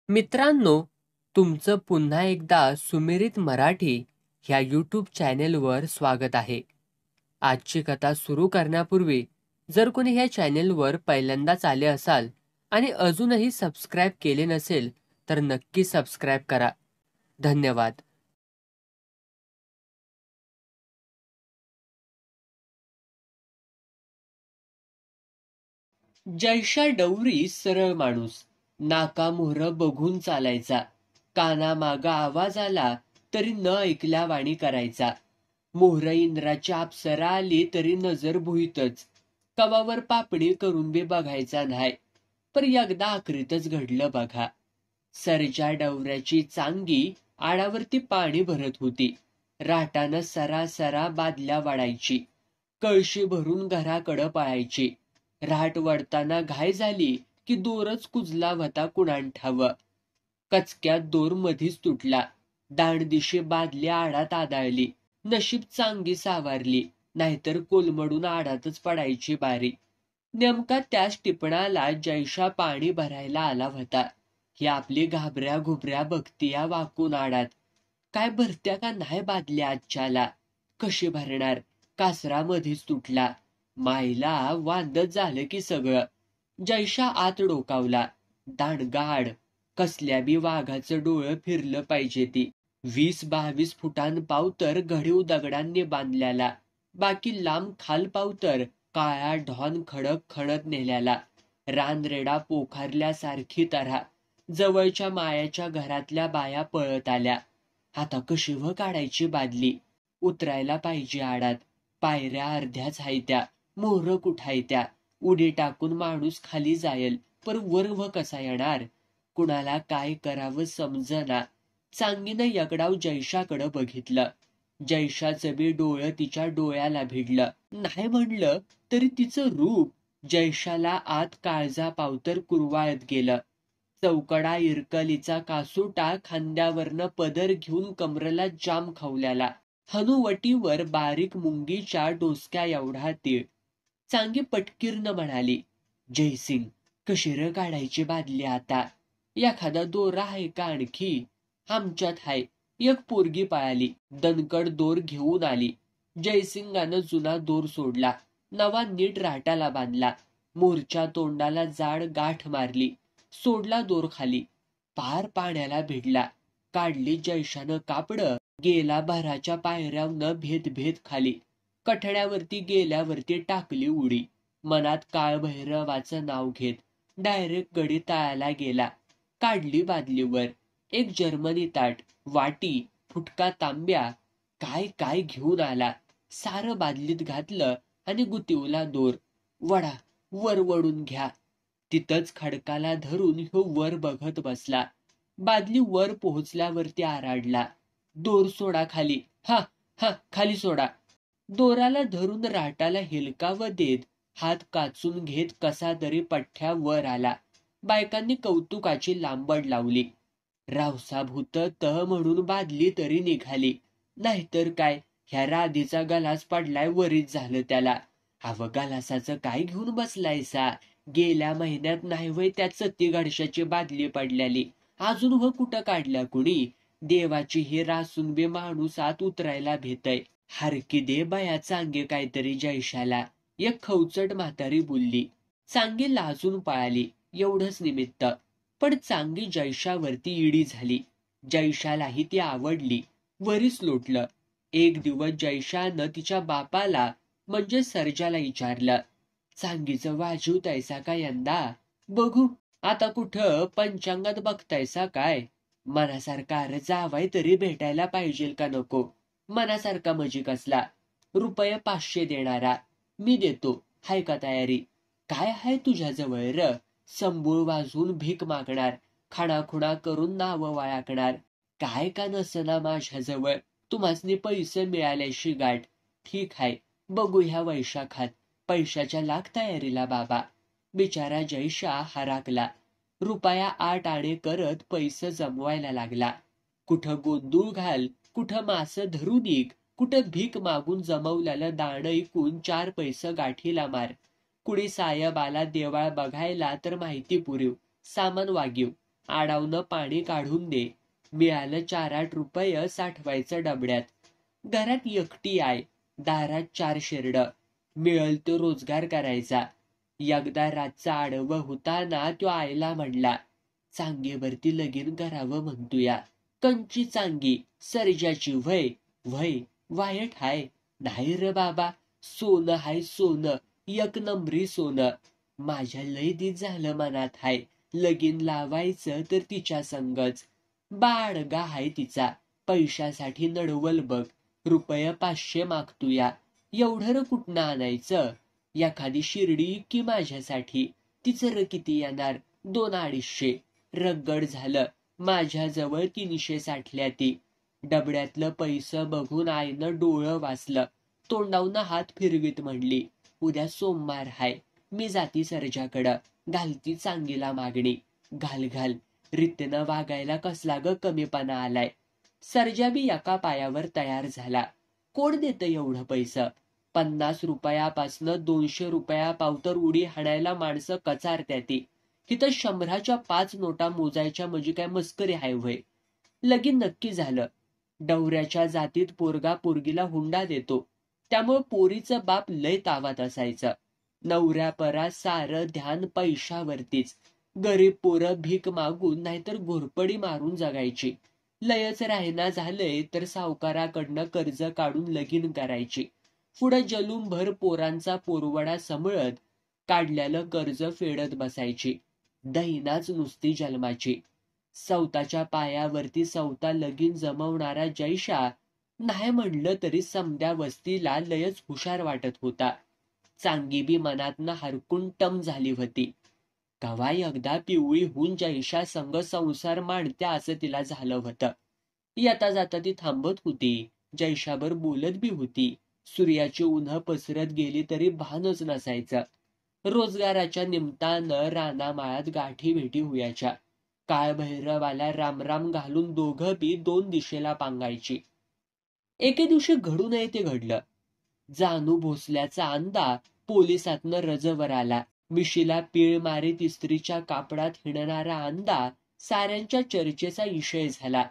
मित्रांनो, तुमचं पुन्हा एकदा सुमिरित मराठी ह्या यूट्यूब चॅनेलवर स्वागत आहे. आजची कथा सुरू करण्यापूर्वी जर कोणी ह्या चॅनेलवर पहिल्यांदाच आले असाल आणि अजूनही सबस्क्राईब केले नसेल तर नक्की सबस्क्राईब करा. धन्यवाद. जयशा डवरी सरळ माणूस. नाकामोहर बघून चालायचा. कानामागं आवाज आला तरी न ऐकल्यावाणी करायचा. मोहर इंद्राची अप्सरा आली तरी नजर भुईतच. कवावर पापणी करून बी बघायचा नाही. पर एकदा आखरीतच घडलं बघा. सरच्या डवऱ्याची चांगी आडावरती पाणी भरत होती. राटानं सरासरा बादल्या वाढायची. कळशी भरून घराकडं पळायची. राट वडताना घाय झाली की दोरच कुजला होता कुणान ठाव. कचक्यात दोर मधीच तुटला. दांडदिशी बादली आडात आदळली. नशीब चांगी सावारली, नाहीतर कोलमडून आडातच पडायची बारी. नेमका त्याच टिपणाला जयशा पाणी भरायला आला होता. ही आपली घाबऱ्या घुबऱ्या बघतीया वाकून आडात. काय भरत्या का नाही बादल्या आजच्याला? कशी भरणार? कासरा मधीच तुटला. माईला वांदच झालं की सगळं. जयशा आत डोकावला. दांडगाड, कसल्या बी वाघाचं डोळं फिरलं पाहिजे ती. 20-22 फुटांन पावतर घडीव दगडांनी बांधल्याला. बाकी लांब खाल पावतर काळा ढॉन खडक खणत नेल्याला. रानरेडा पोखारल्यासारखी तऱ्हा. जवळच्या मायाच्या घरातल्या बाया पळत आल्या. आता कशी व काढायची बादली? उतरायला पाहिजे आडात. पायऱ्या अर्ध्याच हायत्या. मोहर कुठायत्या. उडी टाकून माणूस खाली जायल, पर वर व कसा येणार? कुणाला काय करावं समजना. चांगीनं यगडाव जयशाकडं बघितलं. जयशाचं बी डोळं तिच्या डोळ्याला भिडलं. नाही म्हणलं तरी तिचं रूप जयशाला आत काळजा पावतर कुरवाळत गेलं. चौकडा इरकलीचा कासुटा खांद्यावरनं पदर घेऊन कमरेला जाम खावल्याला. हनुवटीवर बारीक मुंगीच्या डोसक्या एवढा तीळ. चांगी पटकीरनं म्हणाली, जयसिंग, कशी र काढायची बादली आता? एखादा दोरा आहे का आणखी? आमच्यात हाय. एक पोरगी पळाली. दणकड दोर घेऊन आली. जयसिंगानं जुना दोर सोडला. नवा नीट राटाला बांधला. मोरच्या तोंडाला जाड गाठ मारली. सोडला दोर खाली. पार पाण्याला भिडला. काढली जयशानं कापडं. गेला भराच्या पायऱ्यावनं भेद भेद खाली. कठड्यावरती गेल्यावरती टाकली उडी. मनात काळभैरवाचं नाव घेत डायरेक्ट गडी तळाला गेला. काढली बादलीवर. एक जर्मनी ताट, वाटी, फुटका तांब्या, काय काय घेऊन आला. सारं बादलीत घातलं आणि गुतिवला दोर. वडा, वर वडून घ्या. तिथंच खडकाला धरून ह्यो वर बघत बसला. बादली वर पोहोचल्यावरती आराडला, दोर सोडा खाली. हा हा, खाली सोडा. दोराला धरून राटाला हिलकावं देत हात काचून घेत कसा तरी पठ्ठ्या वर आला. बायकांनी कौतुकाची लांबड लावली. रावसाब होतं त म्हणून बादली तरी निघाली. नाहीतर काय, ह्या राधीचा गलास पडलाय वरीच झालं त्याला. अव गलासाचं काय घेऊन बसलायसा? गेल्या महिन्यात नाही वय त्या चत्ती गडशाची बादली पडल्याली. अजून व कुठं काढल्या कुणी? देवाची ही रासून बी माणूस आत उतरायला भेटय. हारकी दे बया चांगे काहीतरी जयशाला. एक खवचट म्हातारी बोलली. चांगी लाजून पळाली. एवढंच निमित्त. पण चांगी जयशावरती इडी झाली. जयशालाही ती आवडली. वरीच लोटलं. एक दिवस जयशानं तिच्या बापाला म्हणजे सर्जाला विचारलं, चांगीचं वाजवतायसा का यंदा? बघू आता कुठं पंचांगात बघतायसा काय? मनासारखा अरे जावाय तरी भेटायला पाहिजे का नको? मनासारखा मजी कसला? ₹500 देणारा. मी देतो. हाय का तयारी? काय हाय तुझ्याजवळ र? संबूळ वाजवून भीक मागणार, खाणाखुणा करून नावं वाळकणार. काय का नसना माझ्याजवळ. तुम्हासनी पैसे मिळाल्याशी गाठ. ठीक हाय, बघू ह्या वैशाखात. पैशाच्या लाख तयारीला बाबा. बिचारा जयशा हराकला. ₹8 आणे करत पैसे जमवायला लागला. कुठं गोंधूळ घाल, कुठं मास धरू निघ, कुठं भीक मागून जमवलेलं दाणं ऐकून 4 पैसे गाठीला मार. कुणी साहेब आला देवाळ बघायला तर माहिती पुरीव, सामान वागीव. आडावनं पाणी काढून दे. मिळालं 4-8 रुपये साठवायचं डबड्यात. घरात एकटी आहे, दारात 4 शेरड. मिळल तो रोजगार करायचा. एकदा रातचा आडवं होताना तो आईला म्हणला, चांगेवरती लगीन करावं म्हणतोया. कंची चांगी, सर्जाची व्हय. व्हय, वायट हाय. नाही र बाबा, सोनं हाय सोनं, एक नंबरी सोनं. माझ्या लय दिस झालं मनात हाय, लगीन लावायचं तर तिच्या संगच. बाळगा हाय तिचा, पैशासाठी नडवल बघ. ₹500 मागतोया. एवढं र कुठनं आणायचं? एखादी शिर्डी की माझ्यासाठी. तिचं र किती येणार? 200-250. रगड झालं. माझ्याजवळ 300 साठल्या ती. डबड्यातलं पैसं बघून आईनं डोळं वाचलं. तोंडावनं हात फिरवीत म्हणली, उद्या सोमवार हाय. मी जाती सर्जाकडं. घालती चांगीला मागणी. घाल घाल. रीतीनं वागायला कसला ग कमीपणा आलाय. सर्जा बी एका पायावर तयार झाला. कोण देतं एवढं पैसं? 50 रुपयापासनं 200 रुपयापावतर उडी हाणायला माणसं कचारत्याती. इथं 100च्या 5 नोटा मोजायच्या म्हणजे काय मस्करी हाय व्हय? लगीन नक्की झालं. डवऱ्याच्या जातीत पोरगा पोरगीला हुंडा देतो. त्यामुळे पोरीचं बाप लय तावात असायचं. नवऱ्यापरा सारं ध्यान पैशावरतीच. गरीब पोरं भीक मागून नाहीतर घोरपडी मारून जगायची. लयच राहिना झालंय तर सावकाराकडनं कर्ज काढून लगीन करायची. पुढं जलूमभर पोरांचा पोरवडा समळत काढल्यालं कर्ज फेडत बसायची. दैनाच नुसती जन्माची. सौताच्या पायावरती सौता लगीन जमवणारा जयशा नाही म्हणलं तरी समद्या वस्तीला लयच हुशार वाटत होता. चांगी बी मनातनं हरकून टम झाली होती. कवा एकदा पिवळी होऊन जयशा संग संसार मांडत्या असं तिला झालं होतं. येता जाता ती थांबत होती. जयशाबर बोलत बी होती. सूर्याची उन्ह पसरत गेली तरी भानच नसायचं. रोजगाराच्या निमतानं रानामाळात गाठी भेटी हुयाच्या. काळभैरवाला रामराम घालून दोघं बी 2 दिशेला पांगायची. एके दिवशी घडू नये ते घडलं. जानू भोसल्याचा अंदा पोलिसातनं रजवर आला. मिशीला पीळ मारीत इस्त्रीच्या कापडात हिंडणारा अंदा साऱ्यांच्या चर्चेचा विषय झाला.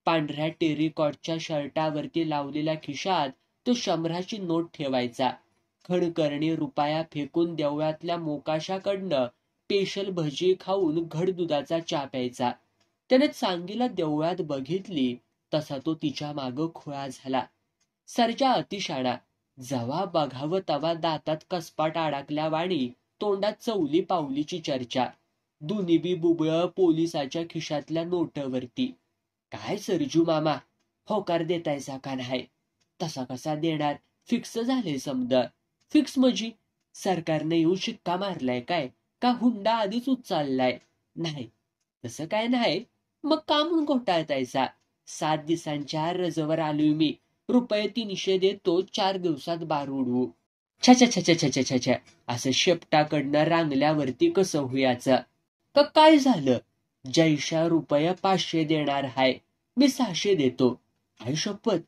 पांढऱ्या टेरिकॉटच्या शर्टावरती लावलेल्या खिशात तो 100ची नोट ठेवायचा. खणकरणी रुपया फेकून देवळातल्या मोकाशाकडनं पेशल भजी खाऊन घड दुधाचा चहा प्यायचा. त्याने चांगीला देवळात बघितली तसा तो तिच्या मागं खुळा झाला. सर्जा अतिशाणा. जवा बघावं तवा दातात कसपाट अडकल्या वाणी तोंडात चवली पावलीची चर्चा. दोन्ही बी बुबळ पोलिसाच्या खिशातल्या नोटवरती. काय सरजू मामा, होकार देतायचा का नाही? तसा कसा देणार? फिक्स झाले समद. फिक्स म्हणजे सरकारने येऊन शिक्का मारलाय काय? का हुंडा आधीच उचललाय? नाही तसं काय नाही. मग का म्हणून घोटाळतायचा? 7 दिवसांच्या रजवर आलोय मी. ₹300 देतो, 4 दिवसात बार उडवू. छा छा छा छा छा छा. असं शेपटाकडनं रांगल्यावरती कसं हुयाचं? का काय झालं? जयशा ₹500 देणार हाय. मी 600 देतो. आई शपथ.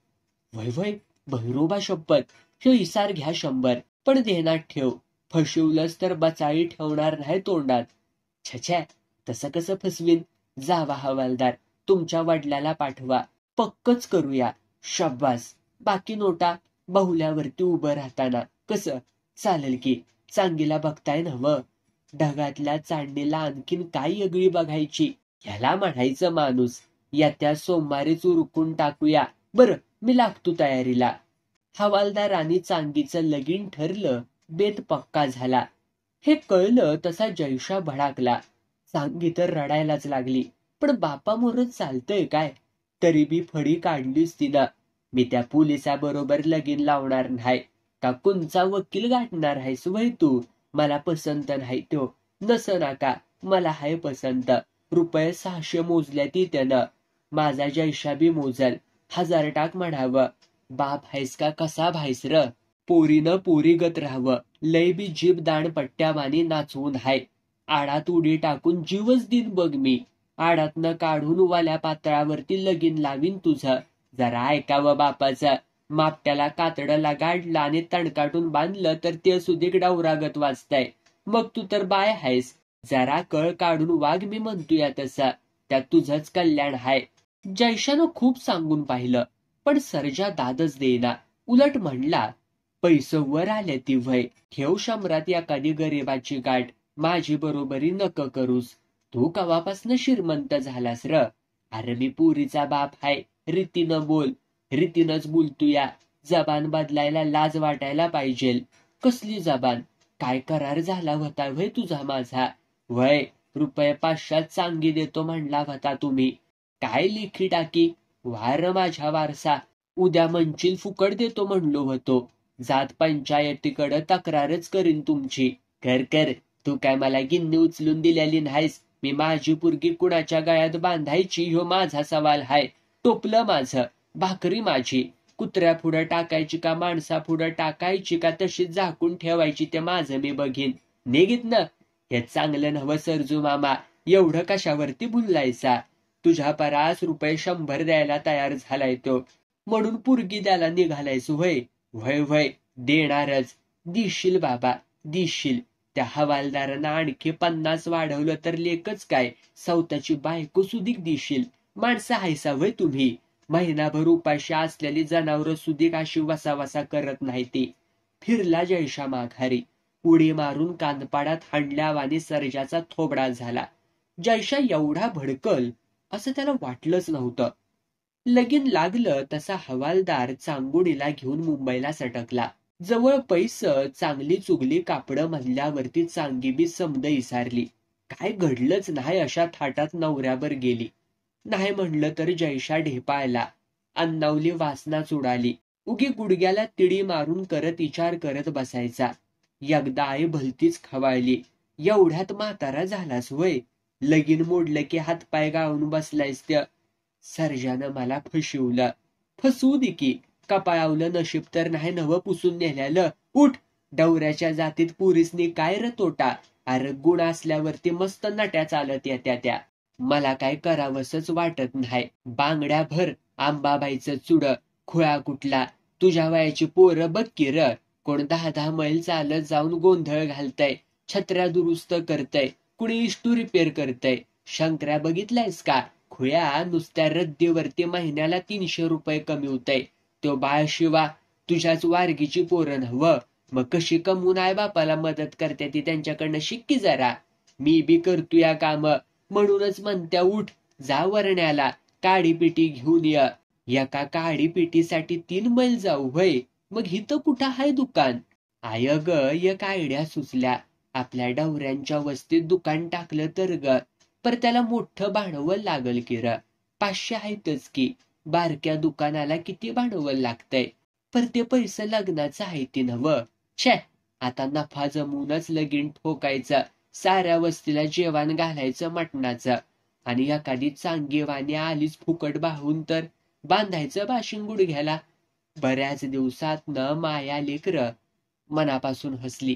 वय वय, भैरोबा शपथ. ह्यो इसार घ्या 100, पण देण्यात ठेव. फसवलंच तर बचाळी ठेवणार नाही तोंडात. छछ्या, तसं कसं फसवीन? जावा हवालदार, तुमच्या वडिलाला पाठवा. पक्कच करूया. शाब्बास. बाकी नोटा बहुल्यावरती उभं राहताना कसं चालेल की? चांगीला बघताय नव्ह? ढगातल्या चांडणीला आणखीन काय वेगळी बघायची? ह्याला म्हणायचं माणूस. येत्या सोमवारीच उरकून टाकूया. बरं, मी लागतो तयारीला. हवालदार आणि चांगीचं लगीन ठरलं. बेत पक्का झाला. हे कळलं तसा जयशा भडाकला. चांगी तर रडायलाच लागली. पण बापामोरच चालतंय काय? तरी बी फडी काढलीच तिनं. मी त्या पोलिसाबरोबर लगीन लावणार नाही. का कोणचा वकील गाठणार आहेस वय तू? मला पसंत नाही तो. नसं नाका, मला हाय पसंत. ₹600 मोजल्या ती त्यानं. माझा जयशा बी मोजल. 1000 टाक म्हणावं. बाप हायस का कसा भायस र? पोरीनं पोरीगत राहावं. लय बी जीभ दाणपट्ट्यावानी नाचवून हाय. आडात उडी टाकून जीवच दिन बघ मी. आडातनं काढून वाल्या पातळावरती लगीन लावीन तुझं. जरा ऐकावं बापाचं. मापट्याला कातडं लगाडलं आणि तणकाटून बांधलं तर ते सुधीक डावरागत वाचताय. मग तू तर बाय हायस. जरा कळ काढून वाघ मी म्हणतोय तसा. त्यात तुझंच कल्याण हाय. जयशानं खूप सांगून पाहिलं, पण सर्जा दादच देईना. उलट म्हणला, पैसे वर आले ती व्हय. ठेव शंभरात एखादी गरीबाची गाठ. माझी बरोबरी नको करूस. तू कवापासनं श्रीमंत झालास र. अरे मी पुरीचा बाप हाय. रीतीनं बोल. रीतीनंच बोलतूया. जबान बदलायला लाज वाटायला पाहिजे. कसली जबान? काय करार झाला होता व्हय तुझा माझा? व्हय, ₹500 चांगी देतो म्हणला होता तुम्ही. काय लेखी टाकी? वार माझ्या वारसा. उद्या म्हणशील फुकट देतो म्हणलो होतो. जात पंचायतीकडे तक्रारच करीन तुमची. कर कर. तू काय मला गिन्नी उचलून दिलेली नाहीस. मी माझी पुरगी कुणाच्या गळ्यात बांधायची ह्यो माझा सवाल हाय. टोपलं माझं. भाकरी माझी. कुत्र्या पुढं टाकायची का माणसा पुढं टाकायची का तशीच झाकून ठेवायची ते माझं मी बघीन. निघित ना. हे चांगलं नवं सरजू मामा. एवढं कशावरती भुललायचा? तुझ्या परास ₹100 द्यायला तयार झालाय तो. म्हणून पुरगी द्यायला निघालायस व्हय? व्हय व्हय, देणारच. दिशील बाबा, दिशील. त्या हवालदारानं आणखी 50 वाढवलं तर लेकच काय, सौताची बायको सुधीक दिशील. माणसं हायसा व्हय तुम्ही? महिनाभर उपाशी असलेली जनावरं सुधीक अशी वसावसा करत नाही ती. फिरला जयशा माघारी. उडी मारून कानपाडात हाणल्यावानी सर्जाचा थोबडा झाला. जयशा एवढा भडकल असं त्याला वाटलंच नव्हतं. लगीन लागलं तसा हवालदार चांगुडीला घेऊन मुंबईला सटकला. जवळ पैसं चांगली चुगली कापडं म्हणल्यावरती चांगी बी समद इसारली. काय घडलंच नाही अशा थाटात नवऱ्यावर गेली. नाही म्हणलं तर जयशा ढेपाळला. अन्नावली वासनाच उडाली. उगी गुडघ्याला तिडी मारून करत विचार करत बसायचा. एकदा आई भलतीच खवाळली. एवढ्यात म्हातारा झालास वय? लगीन मोडलं की हातपाय गाळून बसलायस त्या. सर्जानं मला फसवलं. फसवू दे की. कपाळावलं नशीब तर नाही नवं पुसून नेल्यालं. उठ. डवऱ्याच्या जातीत पुरीसनी काय र तोटा? अरे गुण असल्यावरती मस्त नट्या चालत येत्या त्या. मला काय करावंसच वाटत नाही. बांगड्या भर. आंबाबाईचं चुड. खुळा कुठला. तुझ्या वयाची पोरं बघ की र. कोण 10-10 मैल चालत जाऊन गोंधळ घालतय. छत्र्या दुरुस्त करतय. कुणी इष्टू रिपेअर करतय. शंकऱ्या बघितलायस का? खुळ्या नुसत्या रद्दीवरती महिन्याला ₹300 कमी होतय. तो बाळ शिवा. तुझ्याच वारगीची पोरं नव्ह. मग कशी कमवून आई बापाला मदत करते ती त्यांच्याकडनं शिक्की जरा. मी बी करतो या काम. म्हणूनच म्हणत्या उठ. जा वरण्याला. काडीपिटी घेऊन ये. एका काडीपिटीसाठी 3 मैल जाऊ व्हय? मग हिथं कुठं हाय दुकान? आय ग एक आयडिया सुचल्या. आपल्या डवऱ्यांच्या वस्तीत दुकान टाकलं तर ग. पर त्याला मोठं भांडवल लागल की र. 500 आहेतच की. बारक्या दुकानाला किती भांडवल लागतंय? पर ते पैसे लग्नाचं आहे ती नवं. छे. आता नफा जमूनच लगीन ठोकायचं. साऱ्या वस्तीला जेवण घालायचं मटणाचं. आणि एखादी चांगीवाणी आलीच फुकट बाहून तर बांधायचं बाशिंग गुडघ्याला. बऱ्याच दिवसात न माया लेकर मनापासून हसली.